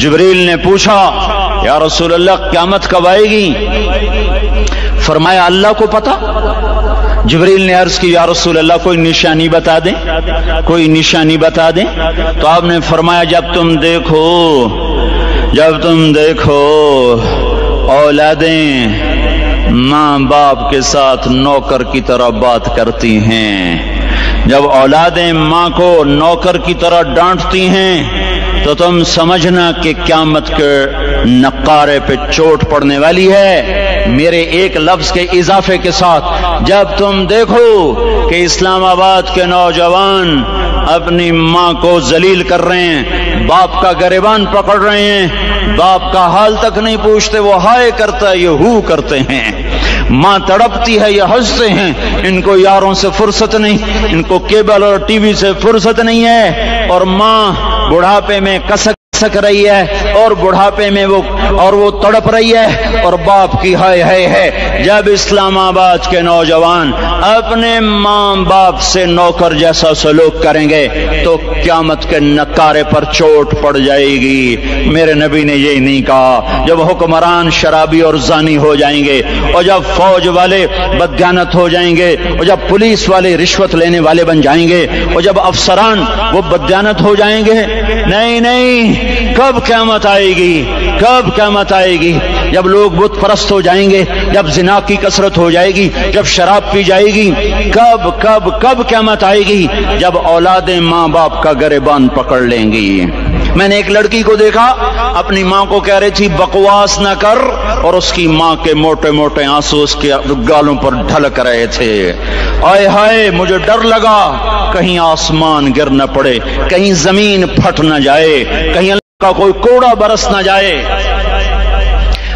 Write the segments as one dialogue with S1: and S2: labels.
S1: جبریل نے پوچھا یا رسول اللہ قیامت کب آئے گی؟ فرمایا اللہ کو پتا۔ جبریل نے عرض کی یا رسول اللہ کوئی نشانی بتا دیں، کوئی نشانی بتا دیں۔ تو آپ نے فرمایا جب تم دیکھو اولادیں ماں باپ کے ساتھ نوکر کی طرح بات کرتی ہیں، جب اولادیں ماں کو نوکر کی طرح ڈانٹتی ہیں تو تم سمجھنا کہ قیامت کے نقارے پہ چوٹ پڑنے والی ہے۔ میرے ایک لفظ کے اضافے کے ساتھ جب تم دیکھو کہ اسلام آباد کے نوجوان اپنی ماں کو ذلیل کر رہے ہیں، باپ کا گریبان پکڑ رہے ہیں، باپ کا حال تک نہیں پوچھتے، وہ ہائے کرتا ہے یہ ہو کرتے ہیں، ماں تڑپتی ہے یہ ہنستے ہیں، ان کو یاروں سے فرصت نہیں، ان کو کیبل اور ٹی وی سے فرصت نہیں ہے، اور ماں بڑھاپے میں کسک رہی ہے اور بڑھاپے میں وہ تڑپ رہی ہے، اور باپ کی ہائے ہائے ہے۔ جب اسلام آباد کے نوجوان اپنے ماں باپ سے نوکر جیسا سلوک کریں گے تو قیامت کے نکارے پر چوٹ پڑ جائے گی۔ میرے نبی نے یہ نہیں کہا جب حکمران شرابی اور زانی ہو جائیں گے، اور جب فوج والے بددیانت ہو جائیں گے، اور جب پولیس والے رشوت لینے والے بن جائیں گے، اور جب افسران وہ بددیانت ہو جائیں گے، نہیں، کب قیامت آئے گی؟ کب قیامت آئے گی؟ جب لوگ بت پرست ہو جائیں گے، جب زنا کی کثرت ہو جائے گی، جب شراب پی جائے گی، کب قیامت آئے گی؟ جب اولادیں ماں باپ کا گریبان پکڑ لیں گی۔ میں نے ایک لڑکی کو دیکھا اپنی ماں کو کہہ رہی تھی بکواس نہ کر، اور اس کی ماں کے موٹے موٹے آنسو اس کے گالوں پر ڈھلک رہے تھے۔ آئے ہائے مجھے ڈر لگا کہیں آسمان گر نہ پڑے، کہیں زمین پھٹ نہ جائے، کہیں کا کوئی کوڑا برس نہ جائے۔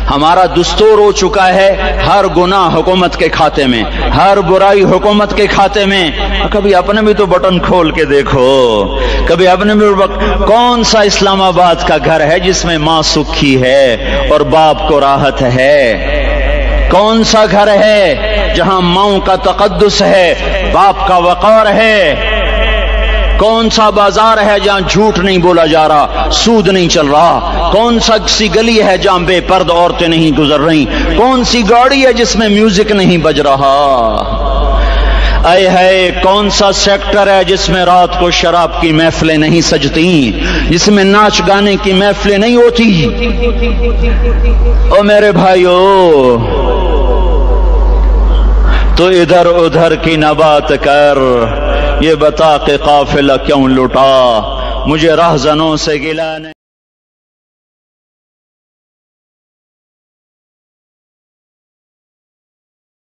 S1: ہمارا دستور ہو چکا ہے ہر گناہ حکومت کے کھاتے میں، ہر برائی حکومت کے کھاتے میں۔ کبھی اپنے بھی تو بٹن کھول کے دیکھو، کبھی اپنے بھی کون سا اسلام آباد کا گھر ہے جس میں ماں سکھی ہے اور باپ کو راحت ہے؟ کون سا گھر ہے جہاں ماں کا تقدس ہے، باپ کا وقار ہے؟ کون سا بازار ہے جہاں جھوٹ نہیں بولا جا رہا، سود نہیں چل رہا؟ کون سا سی گلی ہے جہاں بے پرد عورتیں نہیں گزر رہی؟ کون سی گاڑی ہے جس میں میوزک نہیں بج رہا؟ اے ہے کون سا سیکٹر ہے جس میں رات کو شراب کی محفلیں نہیں سجتی، جس میں ناچ گانے کی محفلیں نہیں ہوتی؟ او میرے بھائیو، تو ادھر ادھر کی نہ بات کر، یہ بتا کہ قافلہ کیوں لٹا، مجھے رہزنوں سے گلہ نہیں۔